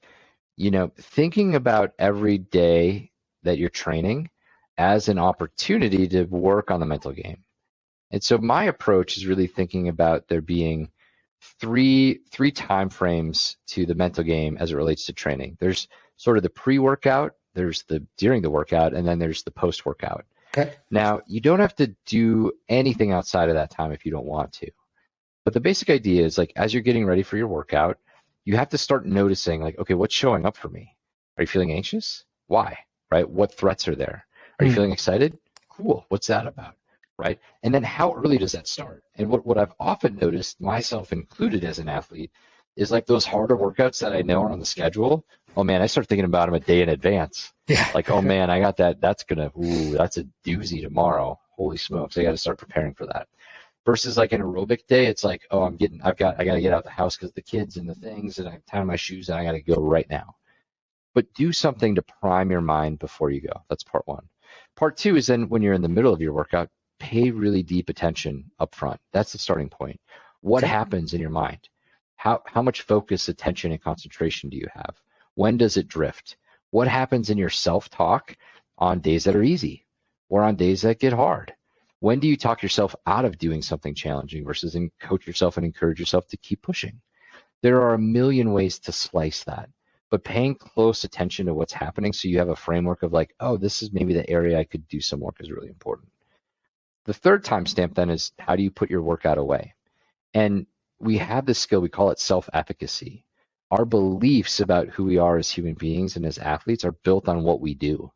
thinking about every day that you're training as an opportunity to work on the mental game. And so my approach is really thinking about there being three time frames to the mental game as it relates to training. There's sort of the pre-workout, there's the during the workout, and then there's the post-workout. Okay. Now, you don't have to do anything outside of that time if you don't want to. But the basic idea is like as you're getting ready for your workout, you have to start noticing like, okay, what's showing up for me? Are you feeling anxious? Why? Right? What threats are there? Are you Hmm. feeling excited? Cool. What's that about? Right? And then how early does that start? And what I've often noticed, myself included as an athlete, is like those harder workouts that I know are on the schedule. Oh man, I start thinking about them a day in advance. Yeah. Like, oh man, I got that. That's a doozy tomorrow. Holy smokes, I got to start preparing for that versus like an aerobic day, it's like, oh, I got to get out the house because the kids and the things, and I tie my shoes and I got to go right now. But do something to prime your mind before you go. That's part one. Part two is then when you're in the middle of your workout, pay really deep attention up front. That's the starting point. What Okay. happens in your mind? How much focus, attention, and concentration do you have? When does it drift? What happens in your self-talk on days that are easy or on days that get hard? When do you talk yourself out of doing something challenging versus coach yourself and encourage yourself to keep pushing? There are a million ways to slice that, but paying close attention to what's happening so you have a framework of like, oh, this is maybe the area I could do some work is really important. The third timestamp then is how do you put your workout away? And we have this skill, we call it self-efficacy. Our beliefs about who we are as human beings and as athletes are built on what we do.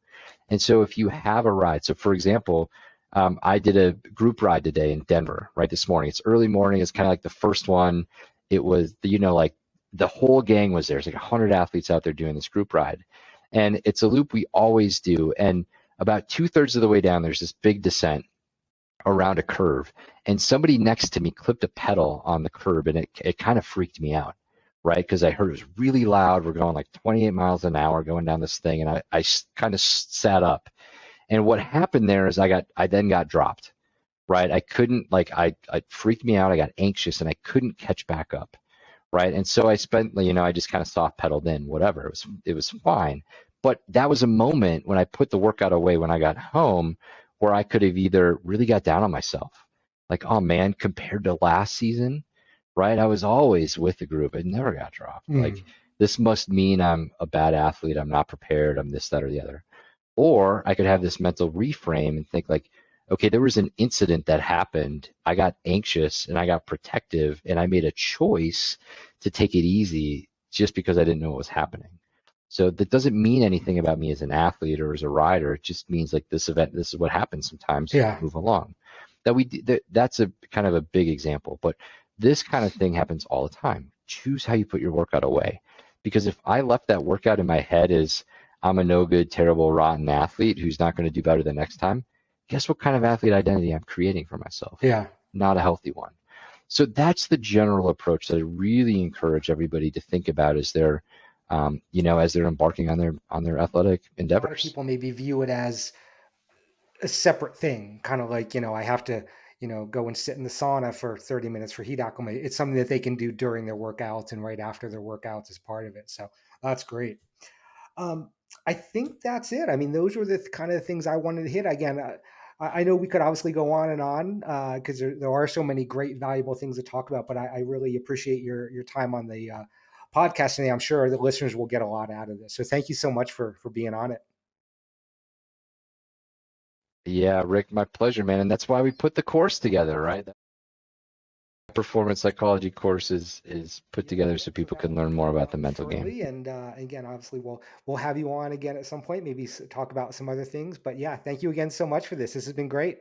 And so if you have a ride, so for example, I did a group ride today in Denver, right this morning. It's early morning. It's kind of like the first one. It was, like the whole gang was there. It's like 100 athletes out there doing this group ride. And it's a loop we always do. And about 2/3 of the way down, there's this big descent around a curve. And somebody next to me clipped a pedal on the curb and it kind of freaked me out, right? Because I heard it was really loud. We're going like 28 miles an hour going down this thing. And I kind of sat up. And what happened there is I then got dropped, right? I couldn't like I freaked me out. I got anxious and I couldn't catch back up, right? And so I spent, I just kind of soft pedaled in, whatever. It was fine. But that was a moment when I put the workout away when I got home where I could have either really got down on myself, like, oh man, compared to last season, right? I was always with the group. It never got dropped. Like, Mm. this must mean I'm a bad athlete. I'm not prepared. I'm this, that, or the other. Or I could have this mental reframe and think like, okay, there was an incident that happened. I got anxious and I got protective and I made a choice to take it easy just because I didn't know what was happening. So that doesn't mean anything about me as an athlete or as a rider. It just means like this event, this is what happens sometimes, Yeah. move along. That's a kind of a big example, but this kind of thing happens all the time. Choose how you put your workout away. Because if I left that workout in my head as I'm a no good, terrible, rotten athlete who's not going to do better the next time, guess what kind of athlete identity I'm creating for myself? Yeah. Not a healthy one. So that's the general approach that I really encourage everybody to think about as they're embarking on their athletic A lot of endeavors. people maybe view it as a separate thing, kind of like, I have to, go and sit in the sauna for 30 minutes for heat acclimate. It's something that they can do during their workouts and right after their workouts as part of it. So that's great. Um, I think that's it. I mean, those were the kind of things I wanted to hit. Again, I know we could obviously go on because there are so many great, valuable things to talk about. But I really appreciate your time on the podcast today. I'm sure the listeners will get a lot out of this. So thank you so much for being on it. Yeah, Rick, my pleasure, man. And that's why we put the course together, right? The performance psychology course is put Yeah, together yeah. so So people can that'll be learn more coming about the out mental game. shortly. And again, obviously, we'll have you on again at some point. Maybe talk about some other things. But yeah, thank you again so much for this. This has been great.